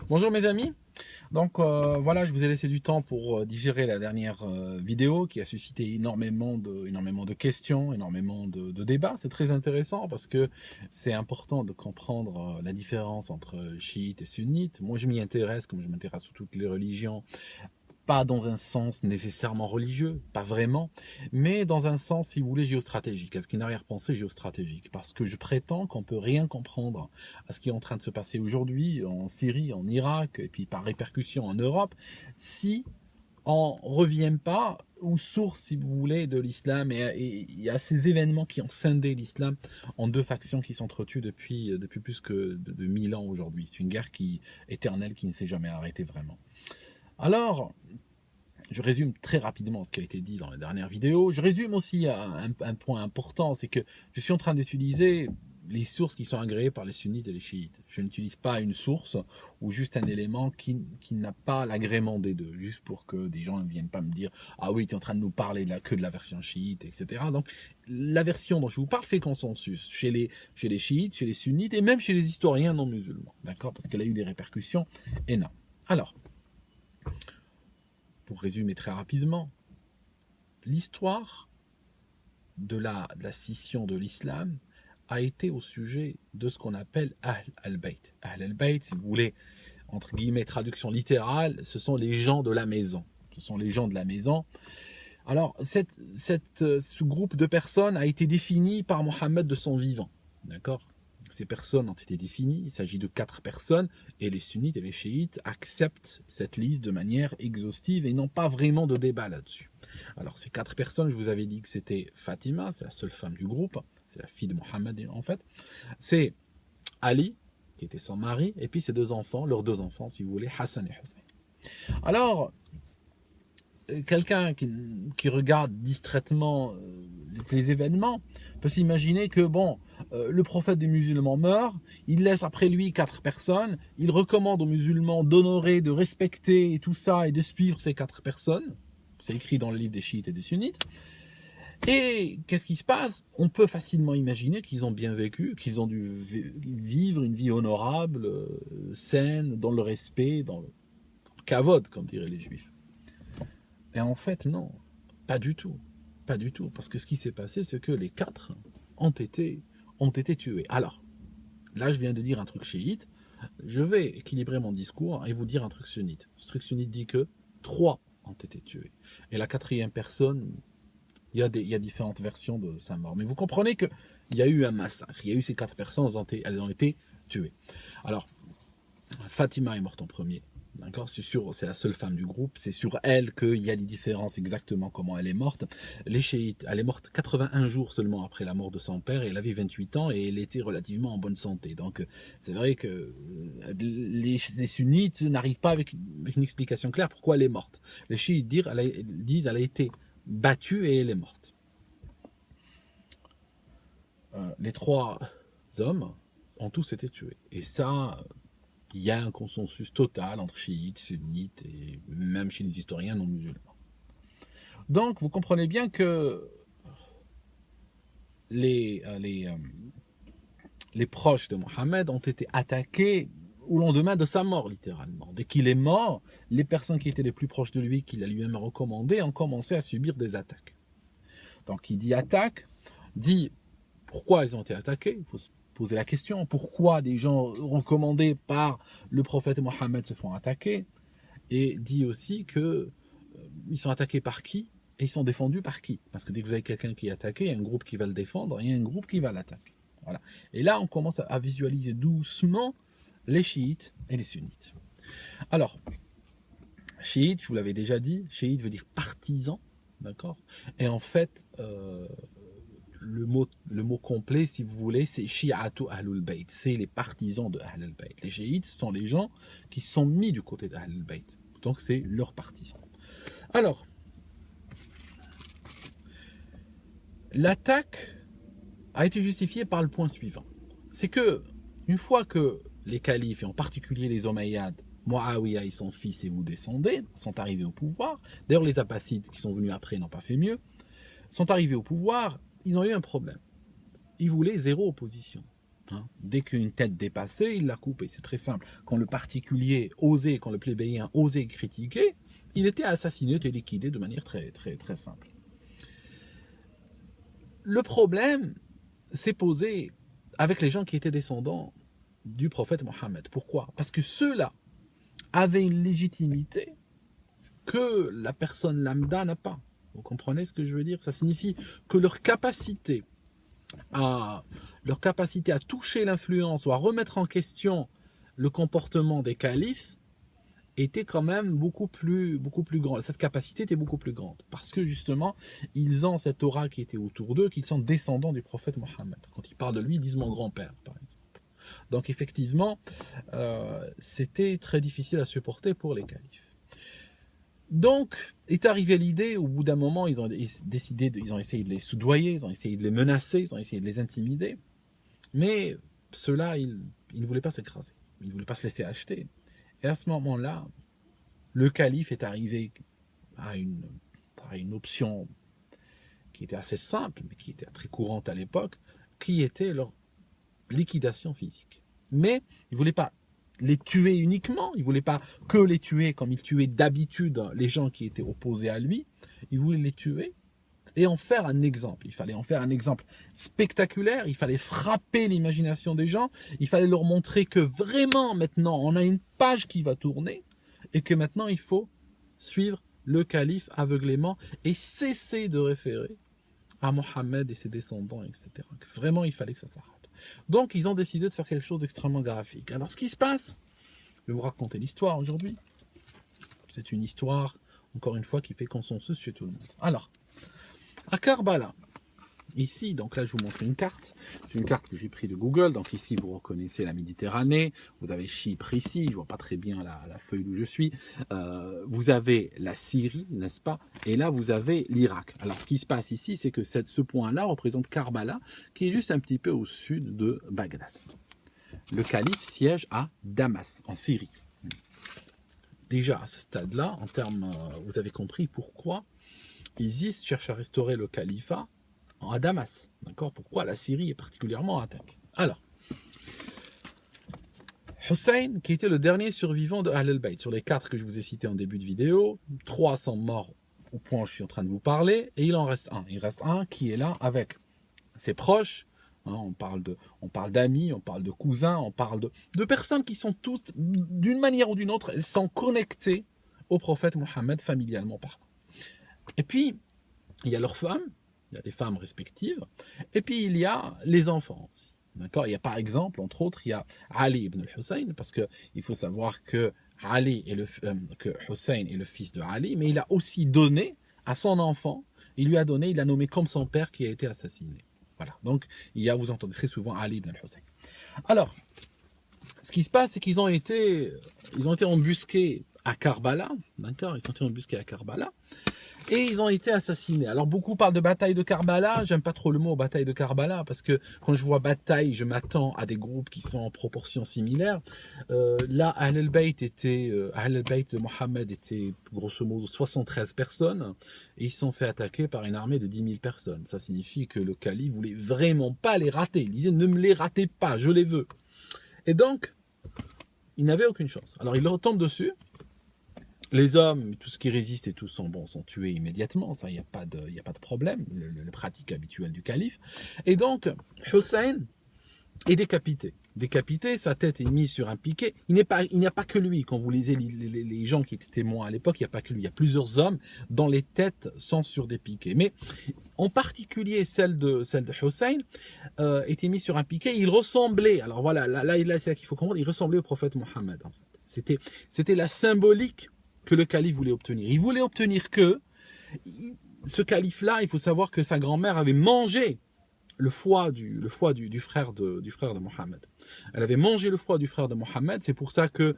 Bonjour mes amis, donc voilà, je vous ai laissé du temps pour digérer la dernière vidéo qui a suscité énormément de questions, énormément de débats. C'est très intéressant parce que c'est important de comprendre la différence entre chiites et sunnites. Moi je m'y intéresse comme je m'intéresse à toutes les religions, pas dans un sens nécessairement religieux, pas vraiment, mais dans un sens, si vous voulez, géostratégique, avec une arrière-pensée géostratégique, parce que je prétends qu'on peut rien comprendre à ce qui est en train de se passer aujourd'hui en Syrie, en Irak, et puis par répercussion en Europe, si on ne revient pas aux sources, si vous voulez, de l'islam, et il y a ces événements qui ont scindé l'islam en deux factions qui s'entretuent depuis plus que de 1000 ans aujourd'hui. C'est une guerre éternelle qui ne s'est jamais arrêtée vraiment. Alors, je résume très rapidement ce qui a été dit dans la dernière vidéo. Je résume aussi un point important, c'est que je suis en train d'utiliser les sources qui sont agréées par les sunnites et les chiites. Je n'utilise pas une source ou juste un élément qui n'a pas l'agrément des deux, juste pour que des gens ne viennent pas me dire « Ah oui, tu es en train de nous parler que de la version chiite, etc. » Donc, la version dont je vous parle fait consensus chez les chiites, chez les sunnites et même chez les historiens non musulmans, d'accord? Parce qu'elle a eu des répercussions énormes. Alors, pour résumer très rapidement, l'histoire de la scission de l'islam a été au sujet de ce qu'on appelle Ahl al-Bayt. Ahl al-Bayt, si vous voulez, entre guillemets, traduction littérale, ce sont les gens de la maison. Ce sont les gens de la maison. Alors, ce groupe de personnes a été défini par Mohammed de son vivant. D'accord? Ces personnes ont été définies, il s'agit de 4 personnes, et les sunnites et les chiites acceptent cette liste de manière exhaustive et n'ont pas vraiment de débat là-dessus. Alors ces 4 personnes, je vous avais dit que c'était Fatima, c'est la seule femme du groupe, c'est la fille de Mohammed en fait, c'est Ali, qui était son mari, et puis ses 2 enfants, leurs 2 enfants si vous voulez, Hassan et Hussein. Alors, quelqu'un qui regarde distraitement les événements peut s'imaginer que bon, le prophète des musulmans meurt, il laisse après lui 4 personnes, il recommande aux musulmans d'honorer, de respecter et tout ça et de suivre ces 4 personnes. C'est écrit dans le livre des chiites et des sunnites. Et qu'est-ce qui se passe? On peut facilement imaginer qu'ils ont bien vécu, qu'ils ont dû vivre une vie honorable, saine, dans le respect, dans le kavod, comme diraient les juifs. Et en fait, non, pas du tout. Pas du tout. Parce que ce qui s'est passé, c'est que les 4 ont été tués. Alors, là, je viens de dire un truc chiite. Je vais équilibrer mon discours et vous dire un truc sunnite. Ce truc sunnite dit que 3 ont été tués. Et la 4e personne, il y a différentes versions de sa mort. Mais vous comprenez qu'il y a eu un massacre. Il y a eu ces 4 personnes, elles ont été tuées. Alors, Fatima est morte en premier. D'accord, c'est la seule femme du groupe, c'est sur elle qu'il y a des différences exactement comment elle est morte. Les chiites, elle est morte 81 jours seulement après la mort de son père, et elle avait 28 ans et elle était relativement en bonne santé. Donc c'est vrai que les sunnites n'arrivent pas avec une explication claire pourquoi elle est morte. Les chiites disent qu'elle a été battue et elle est morte. Les 3 hommes ont tous été tués. Et ça, il y a un consensus total entre chiites, sunnites et même chez les historiens non musulmans. Donc vous comprenez bien que les proches de Mohammed ont été attaqués au lendemain de sa mort, littéralement. Dès qu'il est mort, les personnes qui étaient les plus proches de lui, qu'il a lui-même recommandé, ont commencé à subir des attaques. Donc il dit attaque, dit pourquoi ils ont été attaqués. Il faut se poser la question, pourquoi des gens recommandés par le prophète Mohammed se font attaquer, et dit aussi que ils sont attaqués par qui et ils sont défendus par qui, parce que dès que vous avez quelqu'un qui est attaqué, il y a un groupe qui va le défendre et il y a un groupe qui va l'attaquer. Voilà. Et là on commence à visualiser doucement les chiites et les sunnites. Alors, chiite, je vous l'avais déjà dit, chiite veut dire partisan, d'accord, et en fait le mot complet, si vous voulez, c'est Shi'atu Ahlul Bayt. C'est les partisans de Ahlul Bayt. Les chiites sont les gens qui sont mis du côté d'Ahlul Bayt. Donc c'est leurs partisans. Alors, l'attaque a été justifiée par le point suivant. C'est que, une fois que les califes, et en particulier les Omeyyades, Muawiyah et son fils et vous descendez, sont arrivés au pouvoir, d'ailleurs les Abbassides qui sont venus après n'ont pas fait mieux, sont arrivés au pouvoir, ils ont eu un problème. Ils voulaient 0 opposition. Hein. Dès qu'une tête dépassait, il la coupait. C'est très simple. Quand le particulier osait, quand le plébéien osait critiquer, il était assassiné, était liquidé de manière très, très, très simple. Le problème s'est posé avec les gens qui étaient descendants du prophète Mohammed. Pourquoi? Parce que ceux-là avaient une légitimité que la personne lambda n'a pas. Vous comprenez ce que je veux dire? Ça signifie que leur capacité à toucher l'influence ou à remettre en question le comportement des califes était quand même beaucoup plus grande. Cette capacité était beaucoup plus grande. Parce que justement, ils ont cette aura qui était autour d'eux, qu'ils sont descendants du prophète Mohammed. Quand ils parlent de lui, ils disent mon grand-père, par exemple. Donc effectivement, c'était très difficile à supporter pour les califes. Donc, est arrivée l'idée, au bout d'un moment, ils ont essayé de les soudoyer, ils ont essayé de les menacer, ils ont essayé de les intimider. Mais ceux-là, ils ne voulaient pas s'écraser. Ils ne voulaient pas se laisser acheter. Et à ce moment-là, le calife est arrivé à une option qui était assez simple, mais qui était très courante à l'époque, qui était leur liquidation physique. Mais il ne voulait pas les tuer uniquement, il ne voulait pas que les tuer comme il tuait d'habitude les gens qui étaient opposés à lui, il voulait les tuer et en faire un exemple. Il fallait en faire un exemple spectaculaire, il fallait frapper l'imagination des gens, il fallait leur montrer que vraiment maintenant on a une page qui va tourner et que maintenant il faut suivre le calife aveuglément et cesser de référer à Mohammed et ses descendants, etc. Vraiment il fallait que ça s'arrête. Donc ils ont décidé de faire quelque chose d'extrêmement graphique. Alors ce qui se passe, je vais vous raconter l'histoire aujourd'hui. C'est une histoire, encore une fois, qui fait consensus chez tout le monde. Alors, à Karbala, ici, donc là je vous montre une carte. C'est une carte que j'ai prise de Google. Donc ici vous reconnaissez la Méditerranée. Vous avez Chypre ici. Je vois pas très bien la feuille d'où je suis. Vous avez la Syrie, n'est-ce pas? Et là vous avez l'Irak. Alors ce qui se passe ici, c'est que ce point-là représente Karbala, qui est juste un petit peu au sud de Bagdad. Le calife siège à Damas, en Syrie. Déjà à ce stade-là, en termes, vous avez compris pourquoi Isis cherche à restaurer le califat à Damas. D'accord? Pourquoi la Syrie est particulièrement attaquée? Alors, Hussein, qui était le dernier survivant de Ahl al-Bayt, sur les 4 que je vous ai cités en début de vidéo, 3 sont morts au point où je suis en train de vous parler, et il en reste un. Il reste un qui est là avec ses proches. Hein, on parle d'amis, on parle de cousins, on parle de personnes qui sont toutes, d'une manière ou d'une autre, elles sont connectées au prophète Mohammed familialement parlant. Et puis, il y a leurs femmes, il y a les femmes respectives, et puis il y a les enfants aussi. D'accord? Il y a par exemple, entre autres, il y a Ali ibn al-Hussein, parce qu'il faut savoir que Hussein est le fils de Ali, mais il a aussi donné à son enfant, il l'a nommé comme son père qui a été assassiné. Voilà, donc vous entendez très souvent Ali ibn al-Hussein. Alors, ce qui se passe, c'est qu'ils ont été embusqués à Karbala, d'accord? Ils ont été embusqués à Karbala, et ils ont été assassinés. Alors beaucoup parlent de bataille de Karbala, j'aime pas trop le mot bataille de Karbala, parce que quand je vois bataille, je m'attends à des groupes qui sont en proportions similaires. Là, Ahl al-Bayt de Mohammed était grosso modo 73 personnes, et ils se sont fait attaquer par une armée de 10 000 personnes. Ça signifie que le calife voulait vraiment pas les rater. Il disait, ne me les ratez pas, je les veux. Et donc, il n'avait aucune chance. Alors il leur tombe dessus. Les hommes, tout ce qui résiste et tout sont tués immédiatement, ça, il n'y a pas de problème, le pratique habituel du calife. Et donc, Hussein est décapité. Décapité, sa tête est mise sur un piquet. Il n'y a pas que lui. Quand vous lisez les gens qui étaient témoins à l'époque, il n'y a pas que lui. Il y a plusieurs hommes dont les têtes sont sur des piquets. Mais en particulier, celle de Hussein était mise sur un piquet. Il ressemblait, alors voilà, là c'est là qu'il faut comprendre, il ressemblait au prophète Mohammed. En fait. C'était la symbolique que le calife voulait obtenir. Il voulait obtenir que ce calife-là, il faut savoir que sa grand-mère avait mangé le foie du frère de Mohammed. Elle avait mangé le foie du frère de Mohammed. C'est pour ça que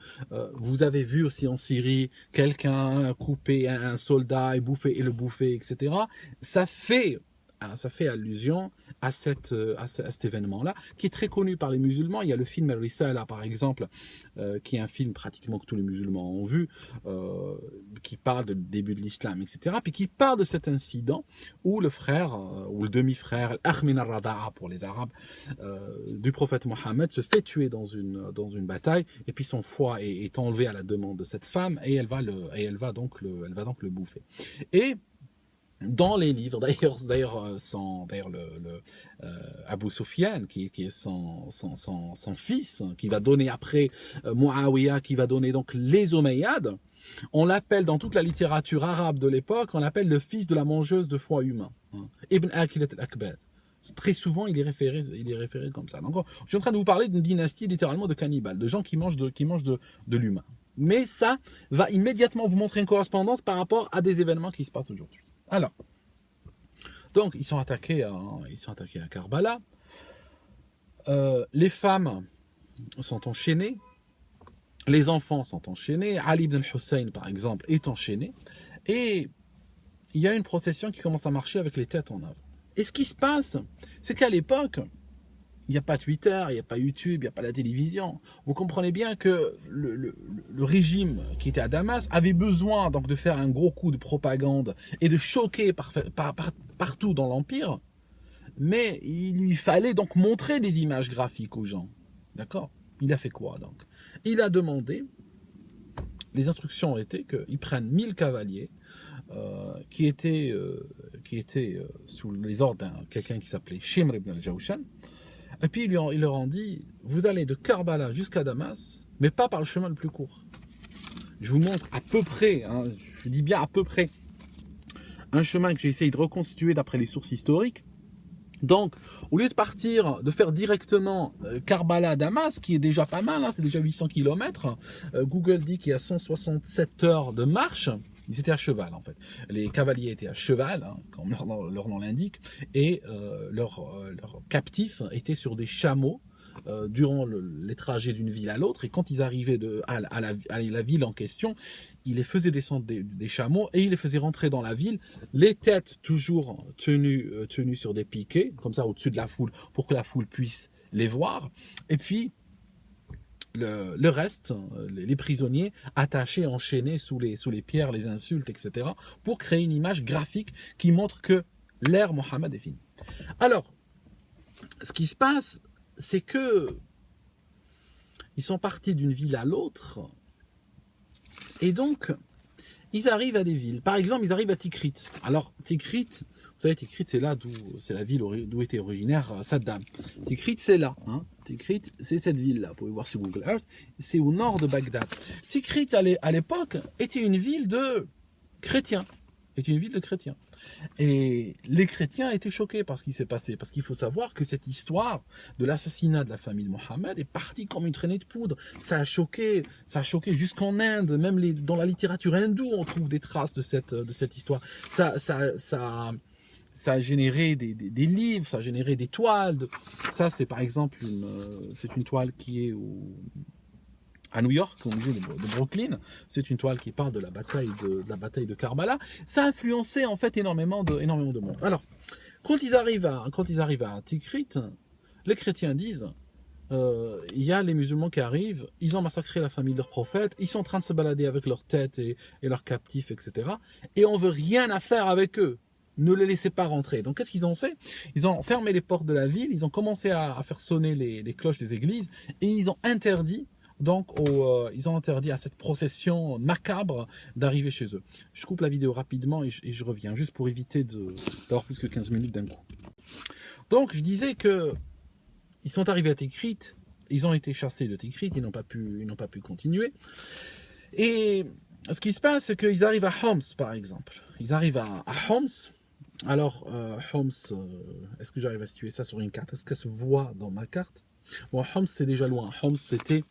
vous avez vu aussi en Syrie quelqu'un couper un soldat et le bouffer, etc. Ça fait ça fait allusion à cet événement-là, qui est très connu par les musulmans. Il y a le film Al-Risala, par exemple, qui est un film pratiquement que tous les musulmans ont vu, qui parle du début de l'islam, etc. Puis qui parle de cet incident où le frère, ou le demi-frère, Ahmin al-Rada'a pour les Arabes, du prophète Mohammed se fait tuer dans une bataille, et puis son foie est enlevé à la demande de cette femme, et elle va donc le bouffer. Et dans les livres, Abu Sufyan, qui est son fils, qui va donner après Muawiyah, qui va donner donc les Omeyyades, on l'appelle dans toute la littérature arabe de l'époque, on l'appelle le fils de la mangeuse de foie humain, Ibn Akilat al-Akbad. Très souvent, il est référé comme ça. Donc, je suis en train de vous parler d'une dynastie littéralement de cannibales, de gens qui mangent de l'humain. Mais ça va immédiatement vous montrer une correspondance par rapport à des événements qui se passent aujourd'hui. Alors, donc ils sont attaqués à Karbala. Les femmes sont enchaînées, les enfants sont enchaînés. Ali ibn al-Hussein, par exemple, est enchaîné. Et il y a une procession qui commence à marcher avec les têtes en avant. Et ce qui se passe, c'est qu'à l'époque, il n'y a pas Twitter, il n'y a pas YouTube, il n'y a pas la télévision. Vous comprenez bien que le régime qui était à Damas avait besoin donc de faire un gros coup de propagande et de choquer partout dans l'Empire. Mais il lui fallait donc montrer des images graphiques aux gens. D'accord? Il a fait quoi donc? Il a demandé, les instructions étaient qu'ils prennent 1000 cavaliers qui étaient sous les ordres de quelqu'un qui s'appelait Shimr ibn al-Jawshan. Et puis ils leur ont dit, vous allez de Karbala jusqu'à Damas, mais pas par le chemin le plus court. Je vous montre à peu près, je dis bien à peu près, un chemin que j'ai essayé de reconstituer d'après les sources historiques. Donc, au lieu de partir, de faire directement Karbala à Damas, qui est déjà pas mal, c'est déjà 800 km, Google dit qu'il y a 167 heures de marche. Ils étaient à cheval en fait. Les cavaliers étaient à cheval, comme leur nom l'indique, et leurs captifs étaient sur des chameaux durant les trajets d'une ville à l'autre. Et quand ils arrivaient à la ville en question, ils les faisaient descendre des chameaux et ils les faisaient rentrer dans la ville, les têtes toujours tenues sur des piquets, comme ça au-dessus de la foule, pour que la foule puisse les voir. Et puis le reste, les prisonniers attachés, enchaînés sous les pierres, les insultes, etc., pour créer une image graphique qui montre que l'ère Mohammed est finie. Alors, ce qui se passe, c'est que ils sont partis d'une ville à l'autre, et donc ils arrivent à des villes. Par exemple, ils arrivent à Tikrit. Alors, Tikrit, vous savez, Tikrit, c'est la ville d'où était originaire Saddam. Tikrit, c'est là. Tikrit, c'est cette ville-là. Vous pouvez voir sur Google Earth. C'est au nord de Bagdad. Tikrit, à l'époque, était une ville de chrétiens. Et les chrétiens étaient choqués par ce qui s'est passé. Parce qu'il faut savoir que cette histoire de l'assassinat de la famille de Mohammed est partie comme une traînée de poudre. Ça a choqué jusqu'en Inde. Même dans la littérature hindoue, on trouve des traces de cette histoire. Ça a généré des livres, ça a généré des toiles. Ça, c'est par exemple c'est une toile qui est à New York, au musée de Brooklyn. C'est une toile qui parle de la bataille de Karbala. Ça a influencé en fait énormément de monde. Alors, quand ils arrivent à Tikrit, les chrétiens disent il y a les musulmans qui arrivent, ils ont massacré la famille de leur prophète, ils sont en train de se balader avec leurs têtes et leurs captifs, etc. Et on veut rien à faire avec eux. Ne les laissez pas rentrer. Donc qu'est-ce qu'ils ont fait? Ils ont fermé les portes de la ville, ils ont commencé à faire sonner les cloches des églises, et ils ont interdit à cette procession macabre d'arriver chez eux. Je coupe la vidéo rapidement et je reviens, juste pour éviter d'avoir plus que 15 minutes d'un coup. Donc je disais que ils sont arrivés à Tikrit, ils ont été chassés de Tikrit, ils n'ont pas pu continuer. Et ce qui se passe, c'est qu'ils arrivent à Homs, par exemple. Ils arrivent à Homs. Alors, Homs, est-ce que j'arrive à situer ça sur une carte? Est-ce qu'elle se voit dans ma carte? Bon, Homs, c'est déjà loin. Homs, c'était...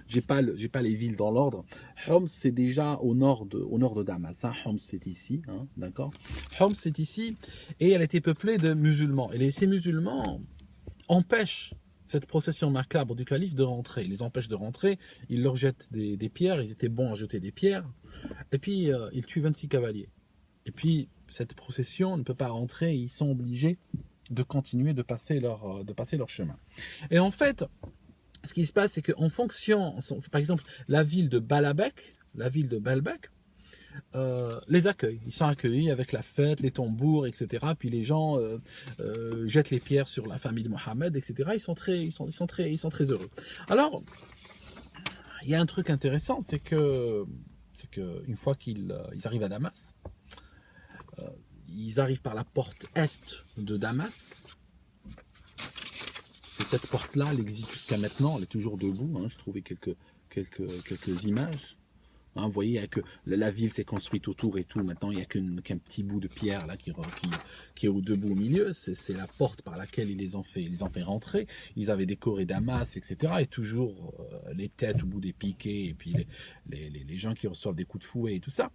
J'ai pas les villes dans l'ordre. Homs, c'est déjà au nord de Damas. Homs, c'est ici, d'accord? Homs, c'est ici, et elle était peuplée de musulmans. Et ces musulmans empêchent cette procession macabre du calife de rentrer. Ils les empêchent de rentrer, ils leur jettent des pierres, ils étaient bons à jeter des pierres, et puis ils tuent 26 cavaliers. Et puis, cette procession ne peut pas rentrer, ils sont obligés de continuer de passer leur chemin. Et en fait, ce qui se passe, c'est qu'en fonction, par exemple, la ville de Baalbek, les accueille. Ils sont accueillis avec la fête, les tambours, etc. Puis les gens jettent les pierres sur la famille de Mohammed, etc. Ils sont très heureux. Alors, il y a un truc intéressant, c'est que une fois qu'ils arrivent à Damas, ils arrivent par la porte est de Damas. C'est cette porte-là, elle existe jusqu'à maintenant, elle est toujours debout. Hein. J'ai trouvé quelques images. Hein, vous voyez que la ville s'est construite autour et tout. Maintenant, il n'y a qu'un petit bout de pierre là qui est debout au milieu. C'est la porte par laquelle ils les ont fait rentrer. Ils avaient décoré Damas, etc. Et toujours les têtes au bout des piquets et puis les gens qui reçoivent des coups de fouet et tout ça.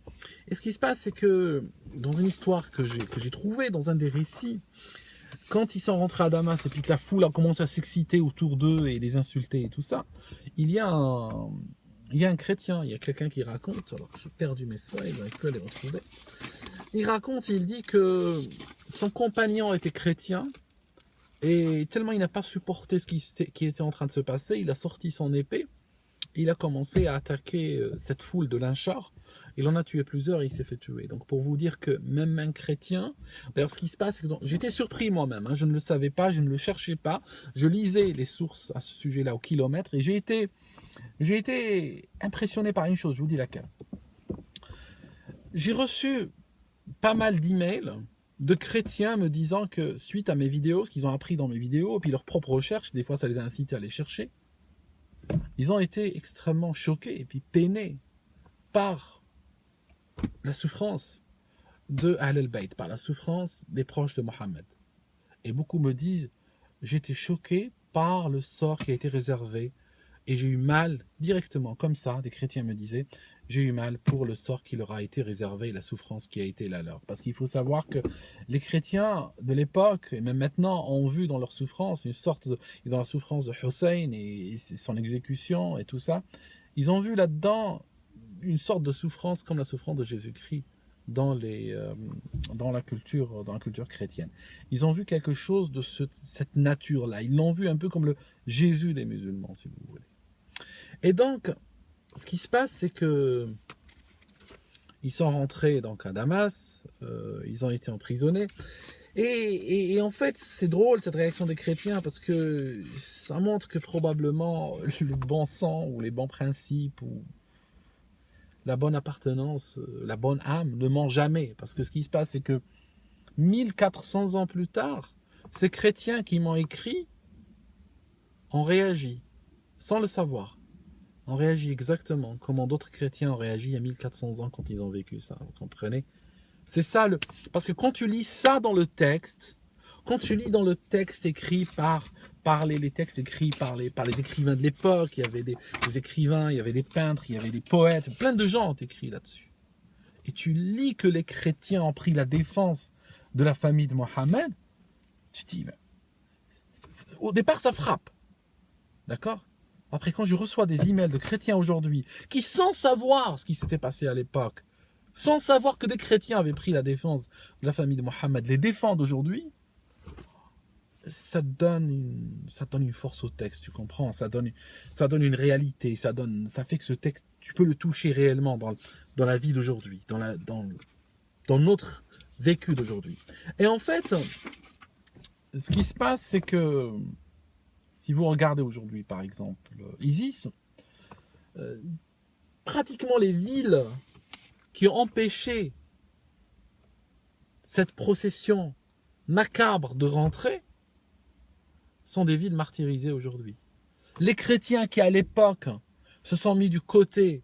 Et ce qui se passe, c'est que dans une histoire que j'ai trouvée dans un des récits, quand ils sont rentrés à Damas et puis que la foule a commencé à s'exciter autour d'eux et les insulter et tout ça, il y a un chrétien, il y a quelqu'un qui raconte, alors j'ai perdu mes feuilles, j'arrive plus à les retrouver. Il raconte, il dit que son compagnon était chrétien et tellement il n'a pas supporté ce qui était en train de se passer, il a sorti son épée, il a commencé à attaquer cette foule de lynchards. Il en a tué plusieurs et il s'est fait tuer. Donc pour vous dire que même un chrétien, d'ailleurs ce qui se passe, c'est que j'étais surpris moi-même, hein, je ne le savais pas, je ne le cherchais pas, je lisais les sources à ce sujet-là au kilomètre et j'ai été impressionné par une chose, je vous dis laquelle. J'ai reçu pas mal d'emails de chrétiens me disant que suite à mes vidéos, ce qu'ils ont appris dans mes vidéos, et puis leurs propres recherches, des fois ça les a incités à les chercher, ils ont été extrêmement choqués et puis peinés par la souffrance de Ahl al-Bayt, par la souffrance des proches de Mohammed. Et beaucoup me disent, j'étais choqué par le sort qui a été réservé et j'ai eu mal directement, comme ça, des chrétiens me disaient, j'ai eu mal pour le sort qui leur a été réservé, la souffrance qui a été la leur. Parce qu'il faut savoir que les chrétiens de l'époque, et même maintenant, ont vu dans leur souffrance, dans la souffrance de Hussein et son exécution et tout ça, ils ont vu là-dedans une sorte de souffrance comme la souffrance de Jésus-Christ dans la culture chrétienne. Ils ont vu quelque chose de cette nature-là. Ils l'ont vu un peu comme le Jésus des musulmans, si vous voulez. Et donc, ce qui se passe, c'est que ils sont rentrés donc à Damas, ils ont été emprisonnés. Et en fait, c'est drôle cette réaction des chrétiens parce que ça montre que probablement le bon sang ou les bons principes ou la bonne appartenance, la bonne âme ne ment jamais. Parce que ce qui se passe, c'est que 1400 ans plus tard, ces chrétiens qui m'ont écrit ont réagi, sans le savoir. Ont réagi exactement comment d'autres chrétiens ont réagi il y a 1400 ans quand ils ont vécu ça. Vous comprenez ? C'est ça Parce que quand tu lis ça dans le texte, quand tu lis dans le texte écrit les textes écrits par les écrivains de l'époque, il y avait des écrivains, il y avait des peintres, il y avait des poètes, plein de gens ont écrit là-dessus. Et tu lis que les chrétiens ont pris la défense de la famille de Mohammed, tu te dis, au départ ça frappe. D'accord ? Après, quand je reçois des emails de chrétiens aujourd'hui, qui sans savoir ce qui s'était passé à l'époque, sans savoir que des chrétiens avaient pris la défense de la famille de Mohammed, les défendent aujourd'hui, ça donne une force au texte, tu comprends, ça donne une réalité, ça fait que ce texte, tu peux le toucher réellement dans la vie d'aujourd'hui, dans notre vécu d'aujourd'hui. Et en fait, ce qui se passe, c'est que si vous regardez aujourd'hui, par exemple, ISIS, pratiquement les villes qui ont empêché cette procession macabre de rentrer sont des villes martyrisées aujourd'hui. Les chrétiens qui, à l'époque, se sont mis du côté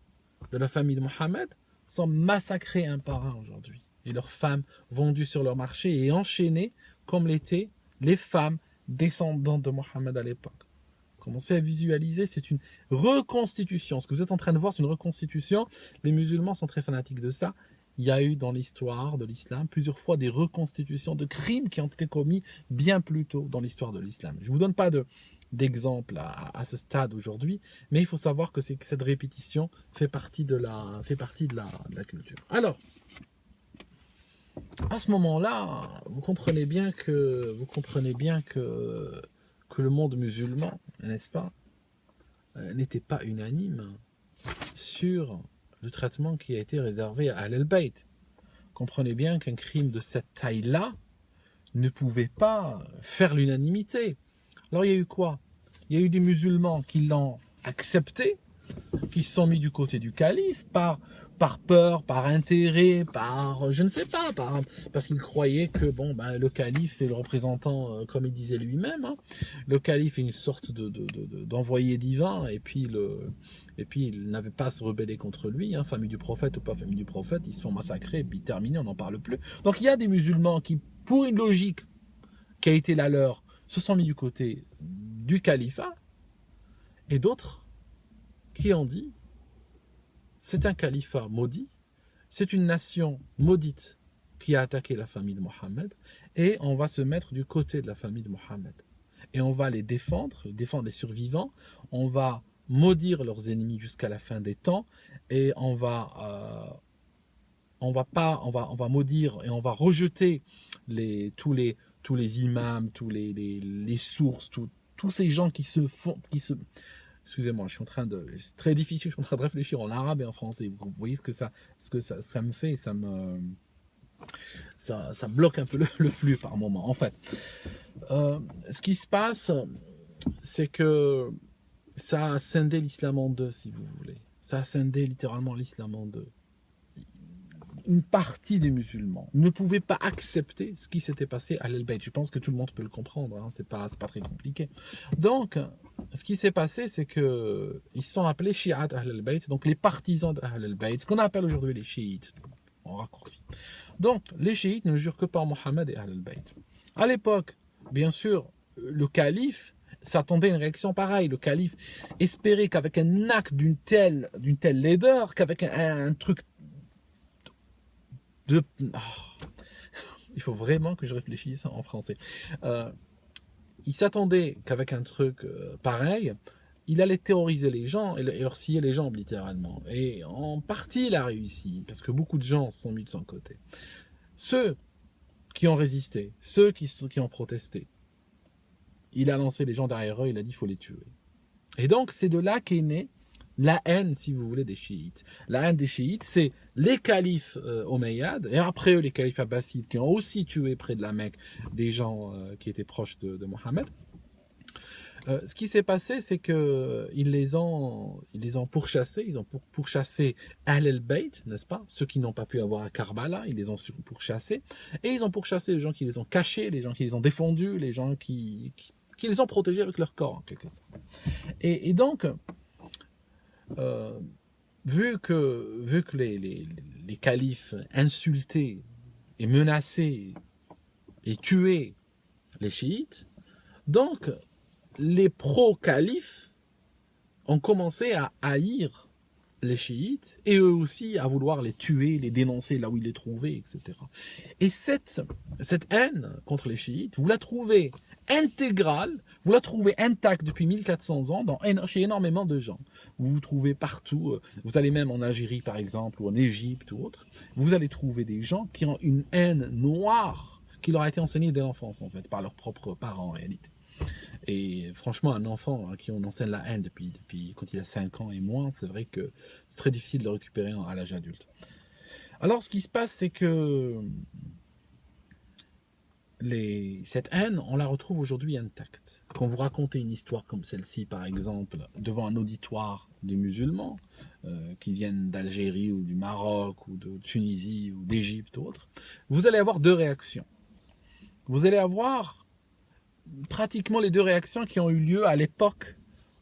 de la famille de Mohammed sont massacrés un par un aujourd'hui. Et leurs femmes vendues sur leur marché et enchaînées comme l'étaient les femmes descendantes de Mohammed à l'époque. Commencez à visualiser, c'est une reconstitution. Ce que vous êtes en train de voir, c'est une reconstitution. Les musulmans sont très fanatiques de ça. Il y a eu dans l'histoire de l'islam plusieurs fois des reconstitutions de crimes qui ont été commis bien plus tôt dans l'histoire de l'islam. Je ne vous donne pas d'exemple à ce stade aujourd'hui, mais il faut savoir que cette répétition fait partie de la culture. Alors, à ce moment-là, vous comprenez bien que le monde musulman, n'est-ce pas, n'était pas unanime sur le traitement qui a été réservé à Ahl-Bayt. Comprenez bien qu'un crime de cette taille-là ne pouvait pas faire l'unanimité. Alors il y a eu quoi? Il y a eu des musulmans qui l'ont accepté, qui se sont mis du côté du calife par peur, par intérêt, par je ne sais pas, parce qu'ils croyaient que bon, ben, le calife est le représentant, comme il disait lui-même, hein, le calife est une sorte d'envoyé divin, et puis il n'avait pas à se rebeller contre lui, hein, famille du prophète ou pas famille du prophète, ils se font massacrer, et puis terminé, on n'en parle plus. Donc il y a des musulmans qui, pour une logique qui a été la leur, se sont mis du côté du califat, et d'autres qui ont dit c'est un califat maudit, c'est une nation maudite qui a attaqué la famille de Mohammed, et on va se mettre du côté de la famille de Mohammed. Et on va les défendre les survivants, on va maudire leurs ennemis jusqu'à la fin des temps, et on va maudire et on va rejeter tous les imams, tous les sources, tous ces gens excusez-moi, c'est très difficile, je suis en train de réfléchir en arabe et en français. Vous voyez ce que ça me fait, ça bloque un peu le flux par moment. En fait, ce qui se passe, c'est que ça a scindé l'islam en deux, si vous voulez. Ça a scindé littéralement l'islam en deux. Une partie des musulmans ne pouvait pas accepter ce qui s'était passé à Ahl-Bayt. Je pense que tout le monde peut le comprendre, hein, c'est pas très compliqué. Donc, ce qui s'est passé, c'est que ils sont appelés Shi'at Ahl-Bayt, donc les partisans d'Ahl-Bayt, ce qu'on appelle aujourd'hui les chiites, en raccourci. Donc, les chiites ne jurent que par Mohammed et Ahl-Bayt. À l'époque, bien sûr, le calife s'attendait à une réaction pareille. Le calife espérait qu'avec un acte d'une telle laideur, qu'avec un truc il faut vraiment que je réfléchisse en français. Il s'attendait qu'avec un truc pareil, il allait terroriser les gens et leur scier les jambes littéralement. Et en partie, il a réussi, parce que beaucoup de gens se sont mis de son côté. Ceux qui ont résisté, ceux qui ont protesté, il a lancé les gens derrière eux, il a dit qu'il faut les tuer. Et donc, c'est de là qu'est née la haine, si vous voulez, des chiites. La haine des chiites, c'est les califes omeyyades, et après eux, les califes abbassides, qui ont aussi tué près de la Mecque des gens qui étaient proches de Mohammed. Ce qui s'est passé, c'est qu'ils les ont pourchassés, ils ont pourchassé Ahl al-Bayt, n'est-ce pas? Ceux qui n'ont pas pu avoir à Karbala, ils les ont pourchassés, et ils ont pourchassé les gens qui les ont cachés, les gens qui les ont défendus, les gens qui les ont protégés avec leur corps, en quelque sorte. Et donc, vu que les califes insultaient et menaçaient et tuaient les chiites, donc les pro-califes ont commencé à haïr les chiites et eux aussi à vouloir les tuer, les dénoncer là où ils les trouvaient, etc. Et cette haine contre les chiites, vous la trouvez intégrale, vous la trouvez intacte depuis 1400 ans chez énormément de gens. Vous trouvez partout, vous allez même en Algérie par exemple, ou en Égypte ou autre, vous allez trouver des gens qui ont une haine noire qui leur a été enseignée dès l'enfance en fait, par leurs propres parents en réalité. Et franchement, un enfant à qui on enseigne la haine depuis quand il a 5 ans et moins, c'est vrai que c'est très difficile de le récupérer à l'âge adulte. Alors ce qui se passe, c'est que cette haine, on la retrouve aujourd'hui intacte. Quand vous racontez une histoire comme celle-ci, par exemple, devant un auditoire de musulmans qui viennent d'Algérie ou du Maroc ou de Tunisie ou d'Égypte ou autre, vous allez avoir deux réactions. Vous allez avoir pratiquement les deux réactions qui ont eu lieu à l'époque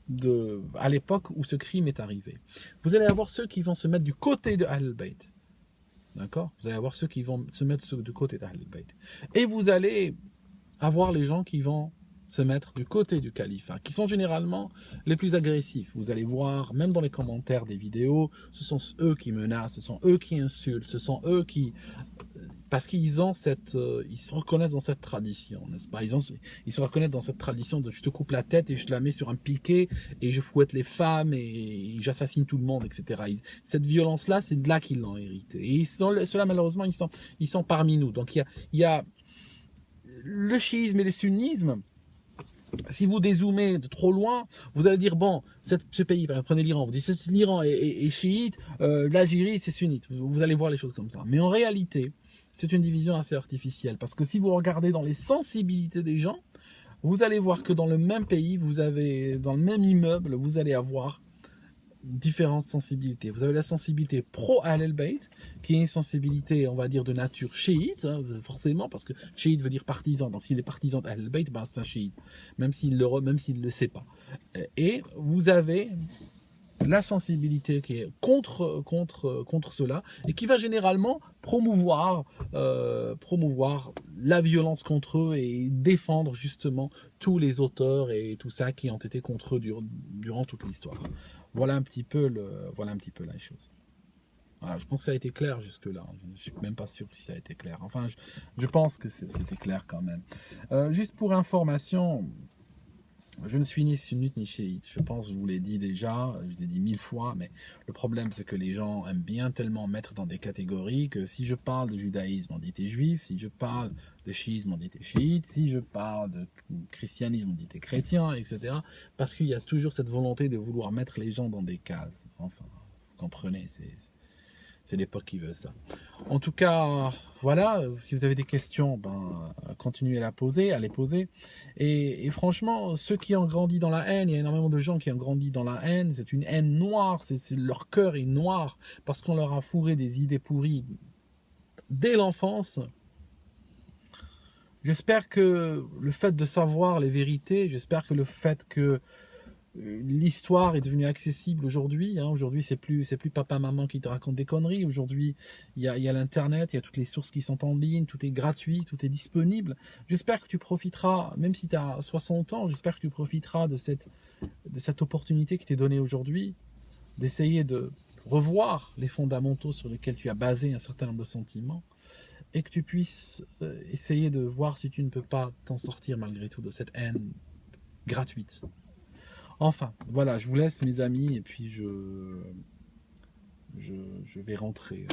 où ce crime est arrivé. Vous allez avoir ceux qui vont se mettre du côté de Ahl-Bayt. D'accord? Vous allez avoir ceux qui vont se mettre du côté d'Ahl-Bayt. Et vous allez avoir les gens qui vont se mettre du côté du califat, qui sont généralement les plus agressifs. Vous allez voir, même dans les commentaires des vidéos, ce sont eux qui menacent, ce sont eux qui insultent, ce sont eux qui parce qu'ils ont ils se reconnaissent dans cette tradition, n'est-ce pas? Ils se reconnaissent dans cette tradition de je te coupe la tête et je te la mets sur un piquet et je fouette les femmes et j'assassine tout le monde, etc. Cette violence-là, c'est de là qu'ils l'ont hérité. Et ceux-là, malheureusement, ils sont parmi nous. Donc il y a le chiisme et le sunnisme. Si vous dézoomez de trop loin, vous allez dire, bon, ce pays, prenez l'Iran, vous dites l'Iran est chiite, l'Algérie c'est sunnite, vous allez voir les choses comme ça. Mais en réalité, c'est une division assez artificielle, parce que si vous regardez dans les sensibilités des gens, vous allez voir que dans le même pays, dans le même immeuble, vous allez avoir différentes sensibilités. Vous avez la sensibilité pro-Ahl al-Bayt, qui est une sensibilité, on va dire, de nature chiite, hein, forcément, parce que chiite veut dire partisan. Donc s'il est partisan d'Ahl al-Bayt, ben, c'est un chiite, même s'il ne le sait pas. Et vous avez la sensibilité qui est contre cela, et qui va généralement promouvoir la violence contre eux et défendre justement tous les auteurs et tout ça qui ont été contre eux durant toute l'histoire. Voilà un petit peu la chose. Voilà, je pense que ça a été clair jusque-là. Je ne suis même pas sûr si ça a été clair. Enfin, je pense que c'était clair quand même. Juste pour information, je ne suis ni sunnite ni chiite. Je pense que je vous l'ai dit déjà, je l'ai dit 1000 fois, mais le problème c'est que les gens aiment bien tellement mettre dans des catégories que si je parle de judaïsme, on dit t'es juif, si je parle de chiisme, on dit t'es chiite, si je parle de christianisme, on dit t'es chrétien, etc. Parce qu'il y a toujours cette volonté de vouloir mettre les gens dans des cases. Enfin, vous comprenez, c'est l'époque qui veut ça. En tout cas, voilà, si vous avez des questions, continuez à les poser. Et franchement, ceux qui ont grandi dans la haine, il y a énormément de gens qui ont grandi dans la haine, c'est une haine noire, leur cœur est noir, parce qu'on leur a fourré des idées pourries dès l'enfance. J'espère que le fait de savoir les vérités, j'espère que le fait que l'histoire est devenue accessible aujourd'hui. Aujourd'hui, c'est plus papa, maman qui te raconte des conneries. Aujourd'hui, il y a l'internet, il y a toutes les sources qui sont en ligne, tout est gratuit, tout est disponible. J'espère que tu profiteras, même si tu as 60 ans, j'espère que tu profiteras de cette opportunité qui t'est donnée aujourd'hui, d'essayer de revoir les fondamentaux sur lesquels tu as basé un certain nombre de sentiments, et que tu puisses essayer de voir si tu ne peux pas t'en sortir malgré tout de cette haine gratuite. Enfin, voilà, je vous laisse mes amis et puis je vais rentrer.